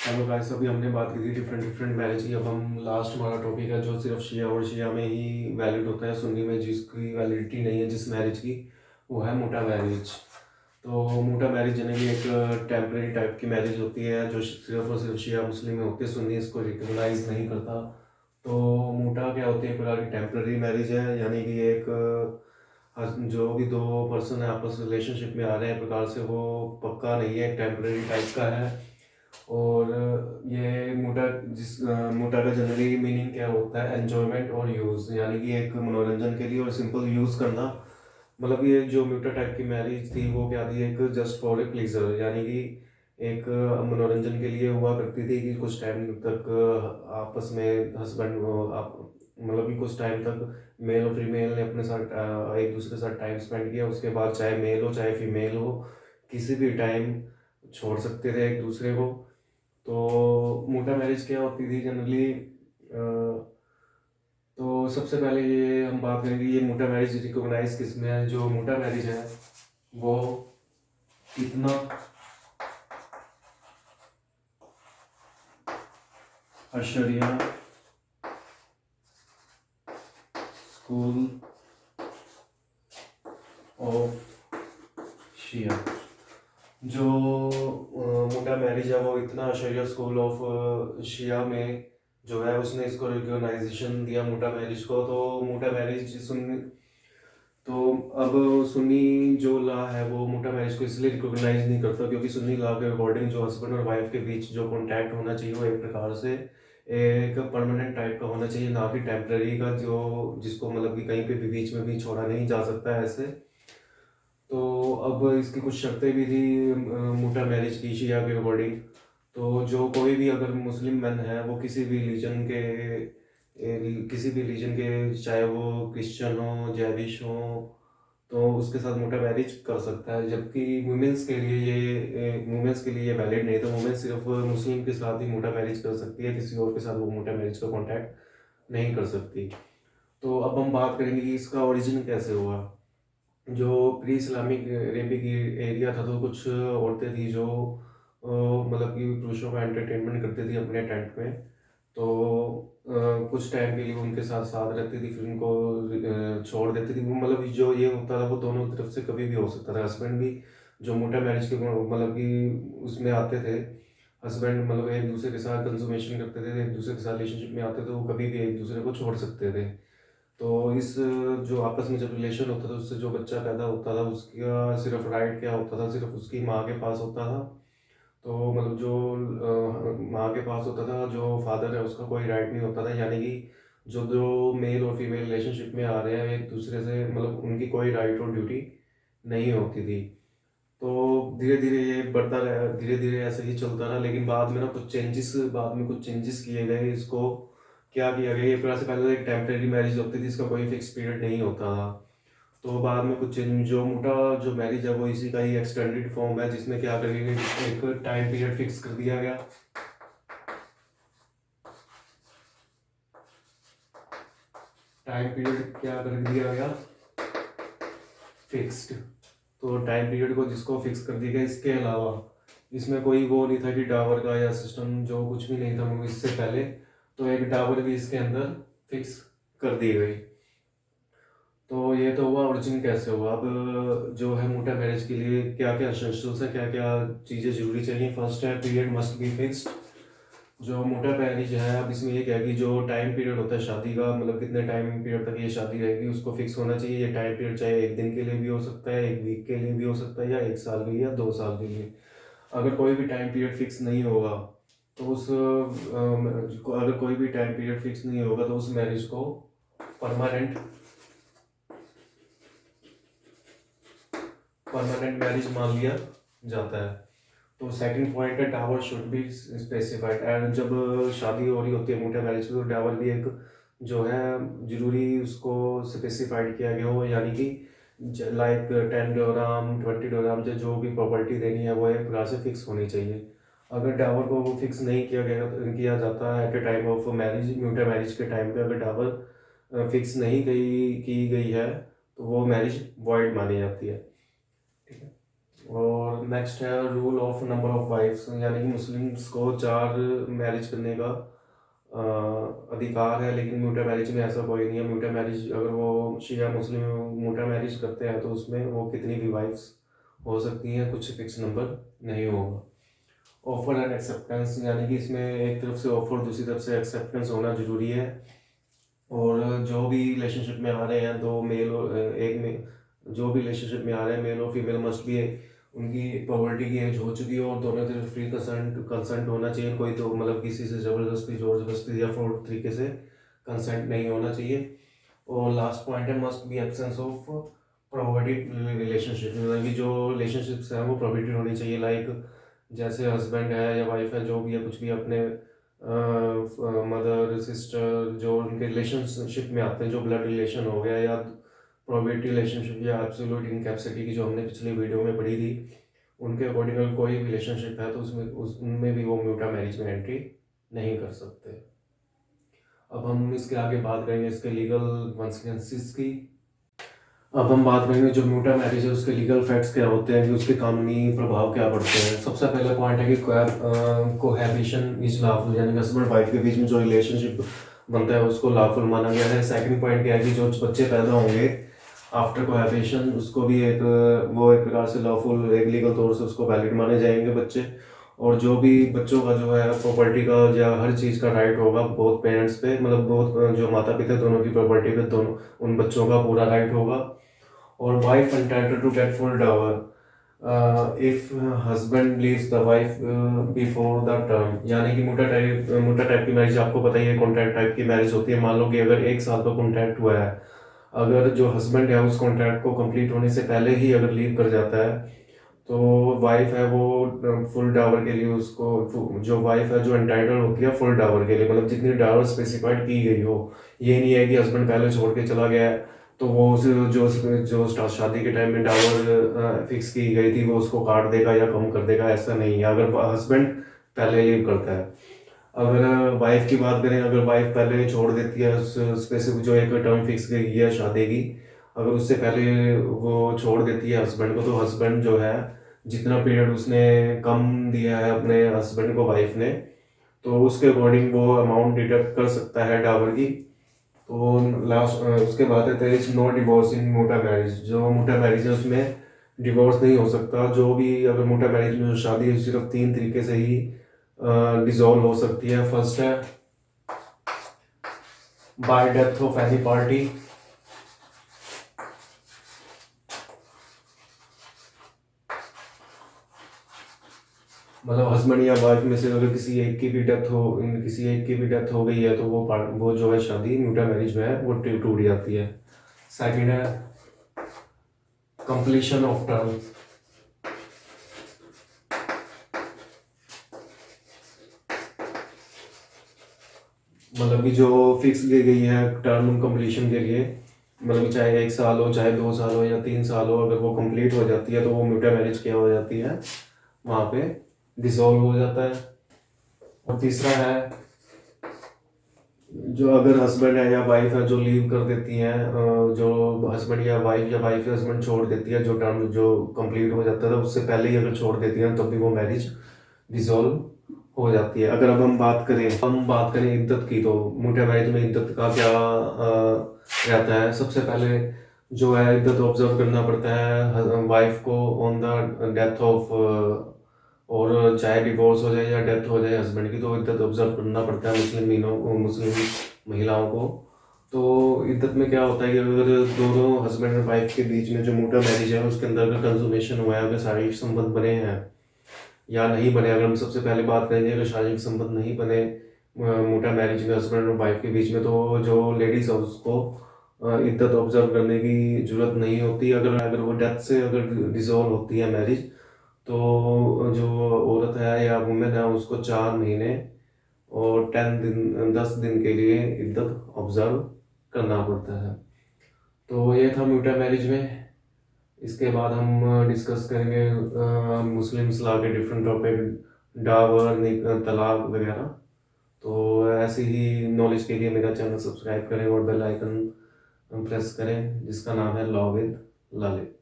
Hello guys, अभी हमने बात की थी डिफरेंट डिफरेंट मैरिज की। अब हम लास्ट हमारा टॉपिक है जो सिर्फ शिया और शिया में ही वैलिड होता है, सुन्नी में जिसकी वैलिडिटी नहीं है जिस मैरिज की, वो है मोटा मैरिज। तो मोटा मैरिज जनरली एक टेम्परेरी टाइप की मैरिज होती है जो सिर्फ और सिर्फ शिया मुस्लिम में होती है, सुन्नी इसको रिकग्नाइज नहीं करता। तो मोटा क्या होती है, एक प्रकार की टेम्परेरी मैरिज है, यानी कि एक जो भी दो पर्सन है आपस रिलेशनशिप में आ रहे हैं, एक प्रकार से वो पक्का नहीं है, एक टेम्परेरी टाइप का है। और ये मोटा का जनरली मीनिंग क्या होता है, एन्जॉयमेंट और यूज़, यानी कि एक मनोरंजन के लिए और सिंपल यूज़ करना। मतलब ये जो म्यूटा टाइप की मैरिज थी वो क्या थी, एक जस्ट फॉर ए प्लीजर, यानी कि एक मनोरंजन के लिए हुआ करती थी कि कुछ टाइम तक आपस में हस्बैंड आप मतलब कि कुछ टाइम तक मेल और फीमेल ने अपने साथ एक दूसरे के साथ टाइम स्पेंड किया, उसके बाद चाहे मेल हो चाहे फीमेल हो किसी भी टाइम छोड़ सकते थे एक दूसरे को। तो मोटा मैरिज क्या होती थी जनरली, तो सबसे पहले ये हम बात करेंगे ये मोटा मैरिज रिकॉग्नाइज किस में है। जो मोटा मैरिज है वो इतना अशरिया स्कूल ऑफ शिया, जो मोटा मैरिज है वो इतना अशरिया स्कूल ऑफ शिया में जो है उसने इसको रिकॉग्नाइजेशन दिया मोटा मैरिज को। तो मोटा मैरिज सुन्नी, तो अब सुन्नी जो लॉ है वो मोटा मैरिज को इसलिए रिकॉग्नाइज नहीं करता क्योंकि सुन्नी लॉ के अकॉर्डिंग जो हस्बैंड और वाइफ के बीच जो कॉन्टैक्ट होना चाहिए वो एक प्रकार से एक परमानेंट टाइप का होना चाहिए, ना कि टेम्पररी का जो जिसको मतलब कि कहीं पे भी बीच में भी छोड़ा नहीं जा सकता है ऐसे। तो अब इसकी कुछ शर्तें भी थी मोटा मैरिज की शिया के अकॉर्डिंग। तो जो कोई भी अगर मुस्लिम मैन है वो किसी भी रीजन के, चाहे वो क्रिश्चियन हो जैविश हो, तो उसके साथ मोटा मैरिज कर सकता है। जबकि वुमेन्स के लिए ये वैलिड नहीं था, वुमेन सिर्फ मुस्लिम के साथ ही मोटा मैरिज कर सकती है, किसी और के साथ वो मोटा मैरिज का कॉन्टैक्ट नहीं कर सकती। तो अब हम बात करेंगे कि इसका ओरिजिन कैसे हुआ। जो प्री इस्लामिक अरेबिक एरिया था, तो कुछ औरतें थी जो मतलब कि पुरुषों का एंटरटेनमेंट करती थी अपने टेंट में। तो कुछ टाइम के लिए उनके साथ साथ रहती थी, फिर उनको छोड़ देती थी। वो मतलब कि जो ये होता था वो दोनों तरफ से कभी भी हो सकता था। हस्बैंड भी जो मोटा मैरिज के मतलब कि उसमें आते थे, हस्बैंड मतलब एक दूसरे के साथ कंज्यूमेशन करते थे, एक दूसरे के साथ रिलेशनशिप में आते थे, वो कभी भी एक दूसरे को छोड़ सकते थे। तो इस जो आपस में जब रिलेशन होता था उससे जो बच्चा पैदा होता था उसका सिर्फ राइट क्या होता था, सिर्फ उसकी माँ के पास होता था। तो मतलब जो माँ के पास होता था, जो फादर है उसका कोई राइट नहीं होता था, यानी कि जो दो मेल और फीमेल रिलेशनशिप में आ रहे हैं एक दूसरे से मतलब उनकी कोई राइट और ड्यूटी नहीं होती थी। तो धीरे धीरे ये बढ़ता रहा, धीरे धीरे ऐसे ही चलता रहा, लेकिन बाद में कुछ चेंजेस किए गए। इसको क्या किया गया, ये पूरा से पहले एक टेम्परेरी मैरिज होती थी, इसका कोई फिक्स पीरियड नहीं होता था। तो बाद में कुछ चेंज, जो मोटा जो मैरिज है वो इसी का ही एक्सटेंडेड फॉर्म है, जिसमें क्या करेंगे एक टाइम पीरियड फिक्स कर दिया गया। टाइम पीरियड क्या कर दिया गया, फिक्स्ड। तो टाइम पीरियड को जिसको फिक्स कर दिया गया, इसके अलावा इसमें कोई वो नहीं था कि डावर का या सिस्टम जो कुछ भी नहीं था वो इससे पहले। तो एक डावर भी इसके अंदर फिक्स कर दी गई। तो ये तो हुआ ओरिजिन कैसे हुआ। अब जो है मोटा मैरिज के लिए क्या क्या एसेंशियल्स है, क्या क्या चीज़ें जरूरी चाहिए। फर्स्ट है पीरियड मस्ट बी फिक्स्ड। जो मोटा मैरिज है अब इसमें ये क्या है कि जो टाइम पीरियड होता है शादी का, मतलब कितने टाइम पीरियड तक ये शादी रहेगी उसको फिक्स होना चाहिए। ये टाइम पीरियड चाहे एक दिन के लिए भी हो सकता है, एक वीक के लिए भी हो सकता है, या एक साल के लिए या 2 साल के लिए। अगर कोई भी टाइम पीरियड फिक्स नहीं होगा तो अगर कोई भी टाइम पीरियड फिक्स नहीं होगा तो उस मैरिज को परमानेंट परमानेंट मैरिज मान लिया जाता है। तो सेकंड पॉइंट है Dawar should be specified. And जब शादी हो रही होती है मोटे मैरिज की, तो डावर भी एक जो है जरूरी उसको स्पेसिफाइड किया गया हो, यानी कि लाइक 10 ड्राम 20 ड्राम जो भी प्रॉपर्टी देनी है वो एक प्रकार से फिक्स होनी चाहिए। अगर डावर को वो फिक्स नहीं किया जाता at a time of marriage, म्यूटा मैरिज के टाइम पे अगर डावर फिक्स नहीं की गई है तो वो मैरिज वॉइड मानी जाती है। ठीक है। और नेक्स्ट है rule of number of wives, यानी कि मुस्लिम्स को 4 मैरिज करने का अधिकार है, लेकिन म्यूटा मैरिज में ऐसा कोई नहीं है। म्यूटा मैरिज अगर वो शिया मुस्लिम म्यूटा मैरिज करते हैं तो उसमें वो कितनी भी वाइफ्स हो सकती हैं, कुछ फिक्स नंबर नहीं होगा। ऑफर एंड एक्सेप्टेंस, यानी कि इसमें एक तरफ से ऑफर दूसरी तरफ से एक्सेप्टेंस होना जरूरी है। और जो भी रिलेशनशिप में आ रहे हैं, दो मेल और एक में जो भी रिलेशनशिप में आ रहे हैं, मेल और फीमेल मस्ट भी उनकी प्रॉपर्टी की एज हो चुकी है और दोनों तरफ फ्री कंसेंट होना चाहिए। कोई तो मतलब किसी से ज़बरदस्ती जोर जबरदस्ती या फ्रॉड तरीके से कंसेंट नहीं होना चाहिए। और लास्ट पॉइंट है must be absence of prohibited relationship, मतलब कि जो रिलेशनशिप्स हैं वो प्रोहिबिटेड होनी चाहिए। लाइक जैसे हस्बैंड है या वाइफ है, जो भी है, कुछ भी अपने मदर सिस्टर जो उनके रिलेशनशिप में आते हैं, जो ब्लड रिलेशन हो गया या प्रोबेट रिलेशनशिप या एब्सोल्यूट इनकैपेसिटी की जो हमने पिछली वीडियो में पढ़ी थी, उनके अकॉर्डिंग कोई भी रिलेशनशिप है तो उनमें भी वो म्यूटा मैरिज में एंट्री नहीं कर सकते। अब हम इसके आगे बात करेंगे इसके लीगल कॉन्सिक्वेंसेस की। अब हम बात करेंगे जो म्यूटा मैरिज है उसके लीगल फैक्ट्स क्या होते हैं, कि उसके कानूनी प्रभाव क्या पड़ते हैं। सबसे पहले पॉइंट है कि कोहैबिशन इज लॉफुल, यानी कि हस्बैंड वाइफ के बीच में जो रिलेशनशिप बनता है उसको लॉफुल माना गया है। सेकंड पॉइंट क्या है कि जो बच्चे पैदा होंगे आफ्टर कोहैबिशन उसको भी एक प्रकार से लॉफुल, एक लीगल तौर से उसको वैलिड माने जाएंगे बच्चे। और जो भी बच्चों का जो है प्रॉपर्टी का या हर चीज़ का राइट होगा बहुत पेरेंट्स पे, मतलब बहुत जो माता पिता दोनों की प्रॉपर्टी पे दोनों उन बच्चों का पूरा राइट होगा। और wife entitled to get full dower if husband leaves the wife before the term, यानी कि मोटा टाइप की मैरिज आपको पता ही है, कॉन्ट्रैक्ट टाइप की मैरिज होती है। मान लो कि अगर 1 साल का कॉन्ट्रैक्ट हुआ है, अगर जो हस्बैंड है उस कॉन्ट्रैक्ट को कंप्लीट होने से पहले ही अगर लीव कर जाता है तो वाइफ है वो फुल डावर के लिए उसको, जो वाइफ है जो एंटाइटल होती है फुल डावर के लिए, मतलब जितनी डावर स्पेसिफाइड की गई हो। ये नहीं है कि हस्बैंड पहले छोड़ के चला गया है तो वो जो शादी के टाइम में डावर फिक्स की गई थी वो उसको काट देगा या कम कर देगा, ऐसा नहीं है अगर हस्बैंड पहले लीव करता है। अगर वाइफ की बात करें, अगर वाइफ पहले छोड़ देती है उस स्पेसिफिक जो एक टर्म फिक्स की गई है शादी की, अगर उससे पहले वो छोड़ देती है हस्बैंड को, तो हस्बैंड जो है जितना पीरियड उसने कम दिया है अपने हस्बैंड को वाइफ ने, तो उसके अकॉर्डिंग वो अमाउंट डिडक्ट कर सकता है डावर की। तो लास्ट उसके बाद है there is no divorce in मोटा मैरिज, जो मोटा मैरिज है उसमें डिवोर्स नहीं हो सकता। जो भी अगर मोटा मैरिज में जो शादी है सिर्फ 3 तरीके से ही डिसॉल्व हो सकती है। फर्स्ट है bye death of any party, मतलब हस्बैंड या वाइफ में से अगर किसी एक की भी डेथ हो गई है तो वो जो है शादी म्यूटा मैरिज में है वो टूट जाती है। सेकंड है कंप्लीशन ऑफ टर्म, मतलब कि जो फिक्स की गई है टर्म कंप्लीशन के लिए, मतलब कि चाहे 1 साल हो चाहे 2 साल हो या 3 साल हो, अगर वो कंप्लीट हो जाती है तो वो म्यूटा मैरिज क्या हो जाती है, वहाँ पे डिसॉल्व हो जाता है। और तीसरा है जो अगर हस्बैंड है या वाइफ है जो लीव कर देती हैं, जो हस्बैंड या वाइफ या हस्बैंड छोड़ देती है, जो टर्म जो कंप्लीट हो जाता है उससे पहले ही अगर छोड़ देती हैं तो भी वो मैरिज डिसॉल्व हो जाती है। अगर अब हम बात करें इद्दत की, तो मोटा मैरिज में इद्दत का क्या रहता है। सबसे पहले जो है इद्दत ऑब्जर्व करना पड़ता है वाइफ को ऑन द डेथ ऑफ, और चाहे डिवोर्स हो जाए या डेथ हो जाए हस्बैंड की, तो इद्दत ऑब्जर्व करना पड़ता है मुस्लिम महिलाओं को। तो इद्दत में क्या होता है कि अगर दोनों हस्बैंड और वाइफ के बीच में जो मोटा मैरिज है उसके अंदर अगर कंजुमेशन हुआ है, अगर शारीरिक संबंध बने हैं या नहीं बने, अगर हम सबसे पहले बात करेंगे अगर शारीरिक संबंध नहीं बने मोटा मैरिज में हस्बैंड और वाइफ के बीच में, तो जो लेडीज है उसको इद्दत ऑब्जर्व करने की जरूरत नहीं होती। अगर अगर वो डेथ से अगर डिसॉल्व होती है मैरिज, तो जो औरत है या वुमेन है उसको 4 महीने और 10 दिन के लिए इद्दत ऑब्जर्व करना पड़ता है। तो ये था म्यूटा मैरिज में। इसके बाद हम डिस्कस करेंगे मुस्लिम्स लॉ के डिफरेंट टॉपिक, डावर तलाक वगैरह। तो ऐसी ही नॉलेज के लिए मेरा चैनल सब्सक्राइब करें और बेल आइकन प्रेस करें जिसका नाम है लॉ विद ललित।